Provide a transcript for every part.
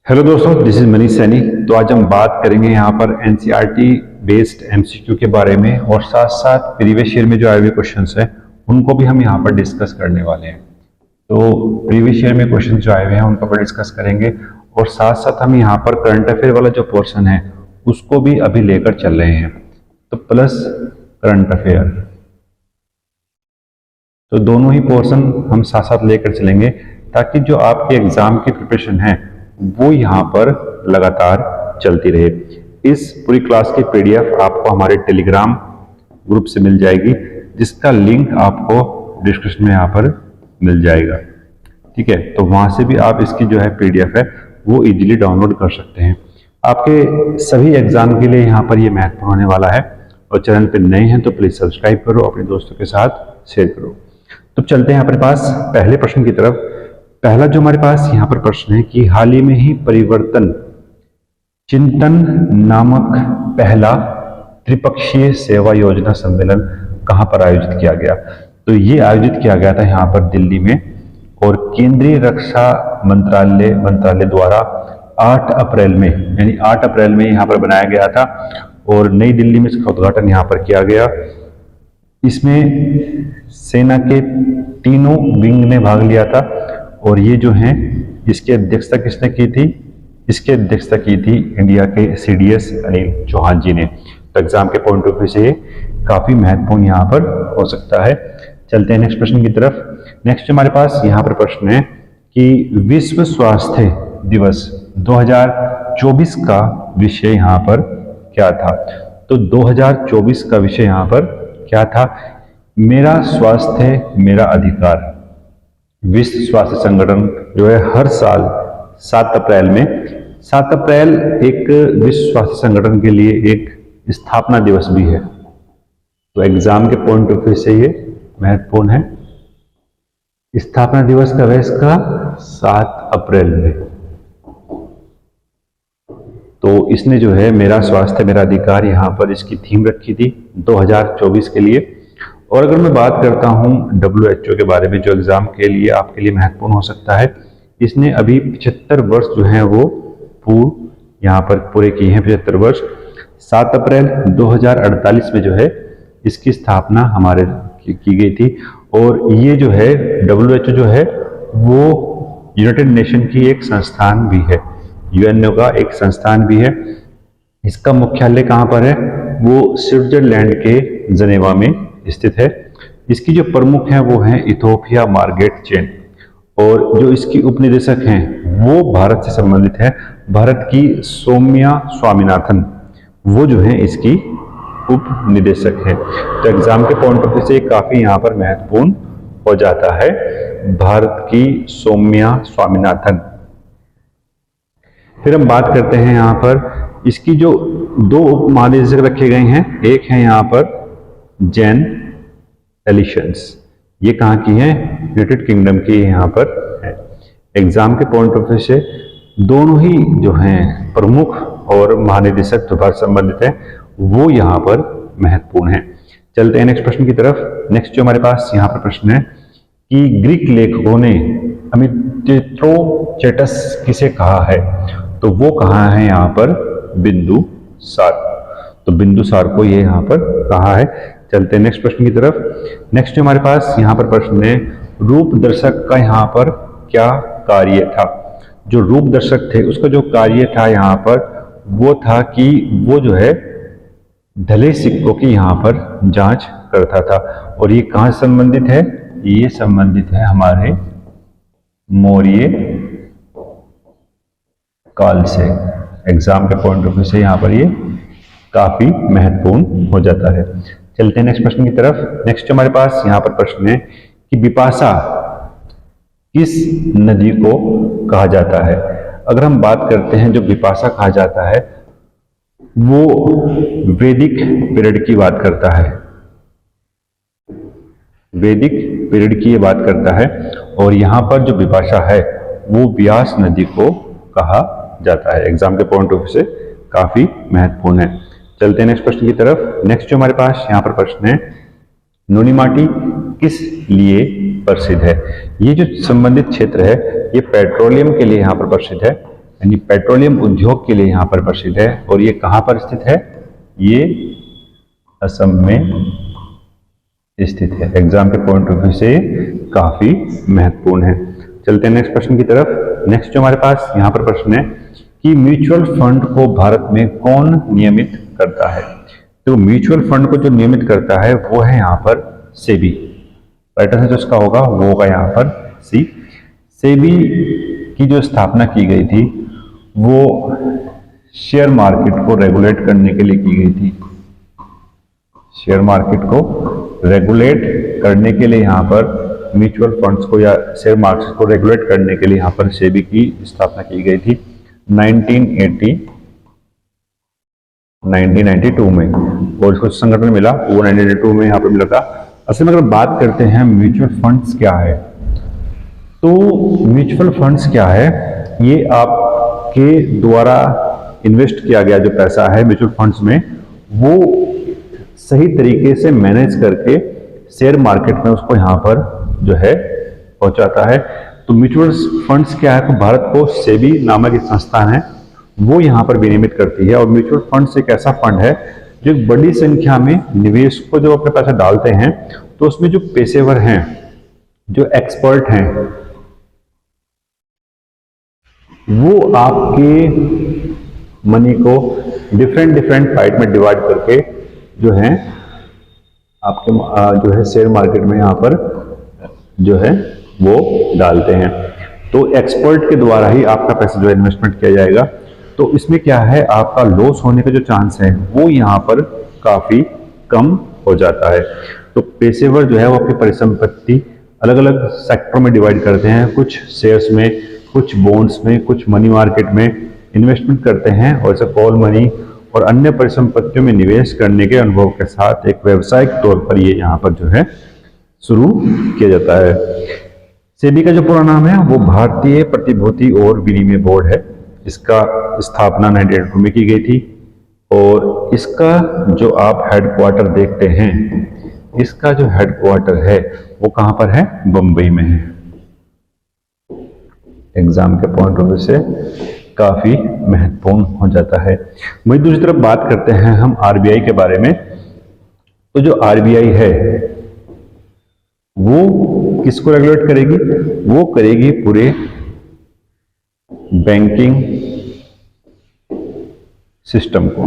Hello दोस्तों, this is Manish Saini. तो आज हम बात करेंगे यहाँ पर एनसीईआरटी बेस्ड एमसीक्यू के बारे में और साथ साथ प्रीवियस ईयर में जो आए हुए क्वेश्चंस हैं उनको भी हम यहाँ पर डिस्कस करने वाले हैं। तो प्रीवियस ईयर में क्वेश्चन जो आए हुए हैं उनको पर डिस्कस करेंगे और साथ साथ हम यहाँ पर करंट अफेयर वाला जो पोर्शन है उसको भी अभी लेकर चल रहे हैं। तो प्लस करंट अफेयर, तो दोनों ही पोर्शन हम साथ साथ लेकर चलेंगे ताकि जो आपके एग्जाम की प्रिपरेशन है वो यहाँ पर लगातार चलती रहे। इस पूरी क्लास की पीडीएफ आपको हमारे टेलीग्राम ग्रुप से मिल जाएगी, जिसका लिंक आपको डिस्क्रिप्शन में यहाँ पर मिल जाएगा। ठीक है, तो वहां से भी आप इसकी जो है पीडीएफ है वो इजीली डाउनलोड कर सकते हैं। आपके सभी एग्जाम के लिए यहाँ पर ये महत्वपूर्ण होने वाला है। और चैनल पर नए हैं तो प्लीज सब्सक्राइब करो, अपने दोस्तों के साथ शेयर करो। तो चलते हैं हमारे पास पहले प्रश्न की तरफ। पहला जो हमारे पास यहाँ पर प्रश्न है कि हाल ही में ही परिवर्तन चिंतन नामक पहला त्रिपक्षीय सेवा योजना सम्मेलन कहां पर आयोजित किया गया। तो ये आयोजित किया गया था यहाँ पर दिल्ली में, और केंद्रीय रक्षा मंत्रालय द्वारा 8 अप्रैल में, यानी 8 अप्रैल में यहाँ पर बनाया गया था और नई दिल्ली में इसका उद्घाटन यहाँ पर किया गया। इसमें सेना के तीनों विंग ने भाग लिया था और ये जो हैं इसकी अध्यक्षता किसने की थी? इसकी अध्यक्षता की थी इंडिया के सीडीएस अनिल चौहान जी ने। तो एग्जाम के पॉइंट ऑफ व्यू से ये काफी महत्वपूर्ण यहाँ पर हो सकता है। चलते हैं नेक्स्ट प्रश्न की तरफ। नेक्स्ट हमारे पास यहाँ पर प्रश्न है कि विश्व स्वास्थ्य दिवस 2024 का विषय यहाँ पर क्या था। तो 2024 का विषय यहाँ पर क्या था? मेरा स्वास्थ्य मेरा अधिकार। विश्व स्वास्थ्य संगठन जो है हर साल 7 अप्रैल में, 7 अप्रैल एक विश्व स्वास्थ्य संगठन के लिए एक स्थापना दिवस भी है। तो एग्जाम के पॉइंट ऑफ व्यू से ये महत्वपूर्ण है। स्थापना दिवस कब है इसका? 7 अप्रैल में। तो इसने जो है मेरा स्वास्थ्य मेरा अधिकार यहाँ पर इसकी थीम रखी थी 2024 के लिए। और अगर मैं बात करता हूँ WHO के बारे में, जो एग्जाम के लिए आपके लिए महत्वपूर्ण हो सकता है, इसने अभी 75 वर्ष जो हैं वो यहाँ पर पूरे किए हैं। 75 वर्ष। 7 अप्रैल 2048 में जो है इसकी स्थापना हमारे की गई थी। और ये जो है WHO जो है वो यूनाइटेड नेशन की एक संस्थान भी है, यूएनओ का एक संस्थान भी है। इसका मुख्यालय कहाँ पर है? वो स्विट्जरलैंड के जनेवा में स्थित है। इसकी जो प्रमुख हैं वो हैं इथोपिया मार्गरेट चेन, और जो इसकी उपनिदेशक हैं वो भारत से संबंधित है। भारत की सौम्या स्वामीनाथन वो जो है इसकी उपनिदेशक है। तो एग्जाम के पॉइंट ऑफ व्यू से काफी यहाँ पर महत्वपूर्ण हो जाता है, भारत की सौम्या स्वामीनाथन। फिर हम बात करते हैं यहाँ पर इसकी जो 2 उप महानिदेशक रखे गए हैं। एक है यहाँ पर जैन एलिशंस, ये कहाँ की है? यूनाइटेड किंगडम की यहाँ पर है। एग्जाम के पॉइंट ऑफ व्यू से दोनों ही जो हैं प्रमुख और महानिदेशक जो भारत संबंधित है वो यहाँ पर महत्वपूर्ण है। चलते हैं नेक्स्ट प्रश्न की तरफ। नेक्स्ट जो हमारे पास यहाँ पर प्रश्न है कि ग्रीक लेखकों ने अमित्रोचेटस किसे कहा है। तो वो कहा है यहाँ पर बिंदुसार। तो बिंदुसार को ये यहाँ पर कहा है। चलते हैं नेक्स्ट प्रश्न की तरफ। नेक्स्ट हमारे पास यहाँ पर प्रश्न है रूप दर्शक का यहाँ पर क्या कार्य था। जो रूप दर्शक थे उसका जो कार्य था यहाँ पर वो था कि वो जो है ढले सिक्कों की यहाँ पर जांच करता था। और ये कहाँ संबंधित है? ये संबंधित है हमारे मौर्य काल से। एग्जाम के पॉइंट ऑफ व्यू से यहाँ पर ये काफी महत्वपूर्ण हो जाता है। चलते हैं नेक्स्ट प्रश्न की तरफ। नेक्स्ट हमारे पास यहाँ पर प्रश्न है कि बिपाशा किस नदी को कहा जाता है। अगर हम बात करते हैं जो बिपाशा कहा जाता है वो वैदिक पीरियड की बात करता है, वैदिक पीरियड की ये बात करता है। और यहाँ पर जो बिपाशा है वो व्यास नदी को कहा जाता है। एग्जाम के पॉइंट ऑफ व्यू से काफी महत्वपूर्ण है। चलते हैं नेक्स्ट प्रश्न की तरफ। नेक्स्ट जो हमारे पास यहाँ पर प्रश्न है नोनीमाटी किस लिए प्रसिद्ध है। ये जो संबंधित क्षेत्र है ये पेट्रोलियम के लिए यहाँ पर प्रसिद्ध है। यानी पेट्रोलियम उद्योग के लिए यहाँ पर प्रसिद्ध है। और ये कहाँ पर स्थित है? ये असम में स्थित है। एग्जाम के पॉइंट ऑफ व्यू से काफी महत्वपूर्ण है। चलते हैं नेक्स्ट प्रश्न की तरफ। नेक्स्ट जो हमारे पास यहाँ पर प्रश्न है कि म्यूचुअल फंड को भारत में कौन नियमित करता है? तो म्यूचुअल फंड को जो नियमित करता है वो है यहाँ पर सेबी। राइट आंसर जो इसका होगा वो होगा यहाँ पर सी। सेबी की जो स्थापना की गई थी वो शेयर मार्केट को रेगुलेट करने के लिए की गई थी। शेयर मार्केट को रेगुलेट करने के लिए यहाँ पर म्यूचुअल फंड्स को या शेयर मार्केट को रेगुलेट करने के लिए यहाँ पर सेबी की स्थापना की गई थी 1992 में। और इसको संगठन मिला वो 1992 में यहाँ पर मिला था। असल में अगर बात करते हैं म्यूचुअल फंड्स क्या है, तो म्यूचुअल फंड्स क्या है, ये आपके द्वारा इन्वेस्ट किया गया जो पैसा है म्यूचुअल फंड्स में वो सही तरीके से मैनेज करके शेयर मार्केट में उसको यहाँ पर जो है पहुंचाता है। तो म्यूचुअल फंड्स क्या है, तो भारत को सेबी नामक एक संस्थान है वो यहाँ पर विनियमित करती है। और म्यूचुअल फंड्स एक ऐसा फंड है जो एक बड़ी संख्या में निवेश को जब अपने पैसा डालते हैं तो उसमें जो पेशेवर हैं, जो एक्सपर्ट हैं, वो आपके मनी को डिफरेंट पार्ट में डिवाइड करके जो है आपके जो है शेयर मार्केट में यहाँ पर जो है वो डालते हैं। तो एक्सपर्ट के द्वारा ही आपका पैसा जो है इन्वेस्टमेंट किया जाएगा। तो इसमें क्या है, आपका लॉस होने का जो चांस है वो यहाँ पर काफी कम हो जाता है। तो पेशेवर जो है वो अपनी परिसंपत्ति अलग अलग सेक्टरों में डिवाइड करते हैं, कुछ शेयर्स में, कुछ बॉन्ड्स में, कुछ मनी मार्केट में इन्वेस्टमेंट करते हैं और इसे कॉल मनी और अन्य परिसंपत्तियों में निवेश करने के अनुभव के साथ एक व्यवसायिक तौर पर ये यहाँ पर जो है शुरू किया जाता है। सेबी का जो पूरा नाम है वो भारतीय प्रतिभूति और विनिमय बोर्ड है। इसका स्थापना 1992 में की गई थी और इसका जो आप हेडक्वार्टर देखते हैं, इसका जो हेडक्वार्टर है वो कहाँ पर है? बंबई में है। एग्जाम के पॉइंट ऑफ व्यू से काफी महत्वपूर्ण हो जाता है। वहीं दूसरी तरफ बात करते हैं हम आरबीआई के बारे में। तो जो आरबीआई है वो किसको रेगुलेट करेगी? वो करेगी पूरे बैंकिंग सिस्टम को।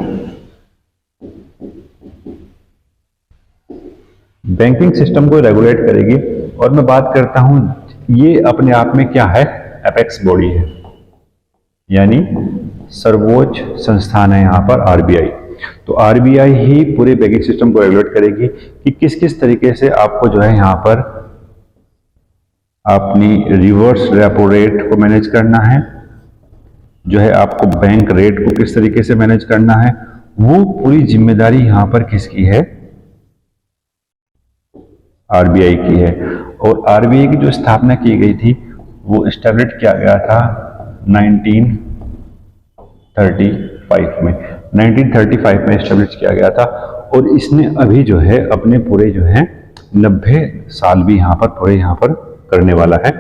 बैंकिंग सिस्टम को रेगुलेट करेगी। और मैं बात करता हूं, ये अपने आप में क्या है? एपेक्स बॉडी है, यानी सर्वोच्च संस्थान है यहाँ पर आरबीआई। तो आरबीआई ही पूरे बैंकिंग सिस्टम को रेगुलेट करेगी कि किस किस तरीके से आपको जो है यहाँ पर अपनी रिवर्स रेपो रेट को मैनेज करना है, जो है आपको बैंक रेट को किस तरीके से मैनेज करना है, वो पूरी जिम्मेदारी यहाँ पर किसकी है? आरबीआई की है। और आरबीआई की जो स्थापना की गई थी वो एस्टेब्लिश किया गया था 1935 में। 1935 में एस्टेब्लिश किया गया था और इसने अभी जो है अपने पूरे जो है 90 साल भी यहाँ पर पूरे यहाँ पर करने वाला है,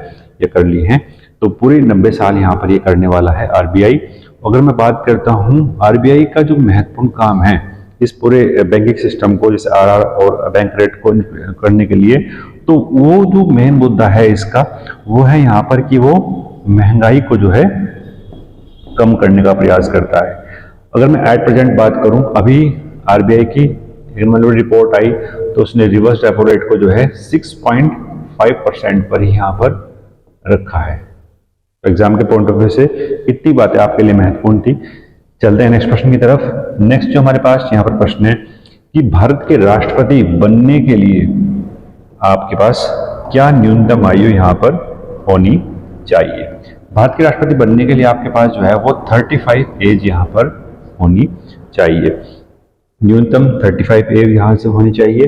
ये कर ली हैं। तो पूरे 90 साल यहाँ पर ये करने वाला है आरबीआई। अगर मैं बात करता हूँ आरबीआई का जो महत्वपूर्ण काम है इस पूरे बैंकिंग सिस्टम को, जैसे आरआर और बैंक रेट को करने के लिए, तो वो जो मेन मुद्दा है इसका वो है यहाँ पर कि वो महंगाई को जो है कम करने का प्रयास करता है। अगर मैं एट प्रेजेंट बात करूं, अभी आरबीआई की एनुअल रिपोर्ट आई तो उसने रिवर्स रेपो रेट को जो है 6.5% पर ही यहाँ पर रखा है। तो एग्जाम के पॉइंट ऑफ व्यू से इतनी बातें आपके लिए महत्वपूर्ण थी। चलते हैं नेक्स्ट प्रश्न की तरफ। नेक्स्ट जो हमारे पास यहाँ पर प्रश्न है कि भारत के राष्ट्रपति बनने के लिए आपके पास क्या न्यूनतम आयु यहाँ पर होनी चाहिए? भारत के राष्ट्रपति बनने के लिए आपके पास जो है वो 35 एज यहाँ पर होनी चाहिए। न्यूनतम 35 एज यहाँ से होनी चाहिए।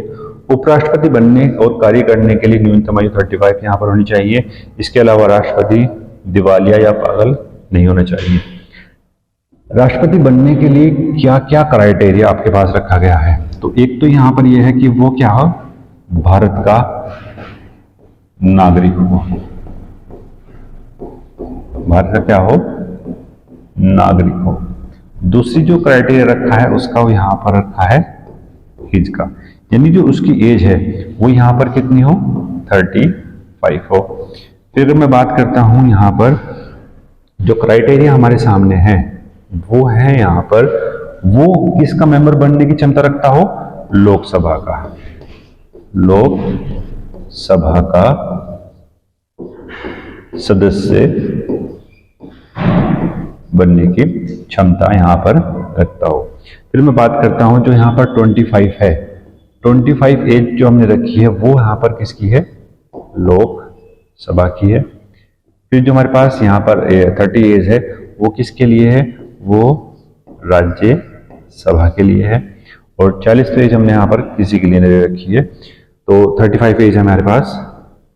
उपराष्ट्रपति बनने और कार्य करने के लिए न्यूनतम आयु 35 यहाँ पर होनी चाहिए। इसके अलावा राष्ट्रपति दिवालिया या पागल नहीं होना चाहिए। राष्ट्रपति बनने के लिए क्या क्या क्राइटेरिया आपके पास रखा गया है? तो एक तो यहाँ पर यह है कि वो क्या हो? भारत का नागरिक हो। भारत का क्या हो? नागरिक हो। दूसरी जो क्राइटेरिया रखा है उसका वो यहाँ पर रखा है एज का, यानी जो उसकी एज है वो यहाँ पर कितनी हो, 35 हो। फिर अगर मैं बात करता हूँ यहाँ पर जो क्राइटेरिया हमारे सामने है वो है यहाँ पर वो किसका मेंबर बनने की क्षमता रखता हो, लोकसभा का, लोकसभा का सदस्य बनने की क्षमता यहाँ पर रखता हो। फिर मैं बात करता हूं जो यहाँ पर 25 है, 25 एज जो हमने रखी है वो यहाँ पर किसकी है, लोकसभा की है। फिर जो हमारे पास यहाँ पर 30 एज है वो किसके लिए है, वो राज्यसभा के लिए है। और 40 एज हमने यहाँ पर किसी के लिए नहीं रखी है। तो 35 एज हमारे पास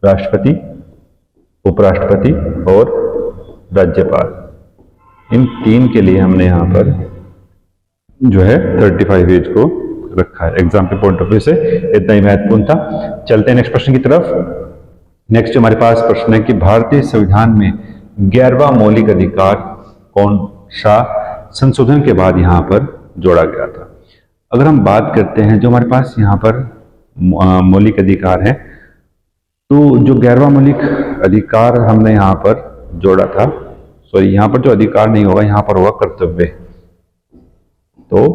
राष्ट्रपति, उपराष्ट्रपति और राज्यपाल, इन तीन के लिए हमने यहाँ पर जो है 35 एज को रखा है। एग्जाम के पॉइंट ऑफ व्यू से इतना ही महत्वपूर्ण था। चलते हैं नेक्स्ट प्रश्न की तरफ। नेक्स्ट हमारे पास प्रश्न है कि भारतीय संविधान में 11वां मौलिक अधिकार कौन सा संशोधन के बाद यहाँ पर जोड़ा गया था। अगर हम बात करते हैं जो हमारे पास यहाँ पर मौलिक अधिकार है, तो जो 11वां मौलिक अधिकार हमने यहाँ पर जोड़ा था, सॉरी यहाँ पर जो अधिकार नहीं होगा यहाँ पर होगा कर्तव्य। तो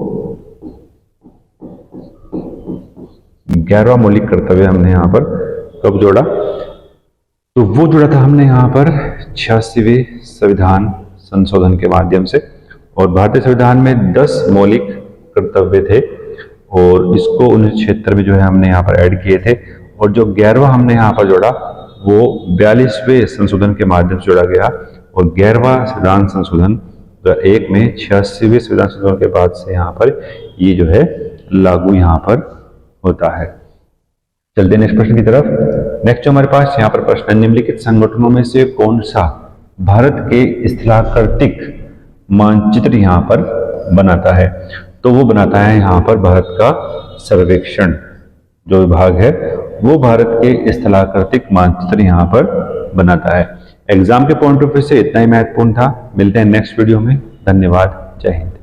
11वां मौलिक कर्तव्य हमने यहाँ पर कब जोड़ा, तो वो जोड़ा था हमने यहाँ पर 86वें संविधान संशोधन के माध्यम से। और भारतीय संविधान में 10 मौलिक कर्तव्य थे और इसको 1976 में जो है हमने यहाँ पर ऐड किए थे। और जो 11वां हमने यहाँ पर जोड़ा वो 42वें संशोधन के माध्यम से जोड़ा गया। और 11वां संविधान संशोधन 2001 में 86वें संविधान संशोधन के बाद से यहाँ पर ये जो है लागू यहाँ पर होता है। चलते नेक्स्ट प्रश्न की तरफ। नेक्स्ट हमारे पास यहाँ पर प्रश्न है, निम्नलिखित संगठनों में से कौन सा भारत के स्थलाकृतिक मानचित्र यहाँ पर बनाता है, तो वो बनाता है यहाँ पर भारत का सर्वेक्षण जो विभाग है वो भारत के स्थलाकृतिक मानचित्र यहाँ पर बनाता है। एग्जाम के पॉइंट ऑफ व्यू से इतना ही महत्वपूर्ण था। मिलते हैं नेक्स्ट वीडियो में। धन्यवाद। जय हिंद।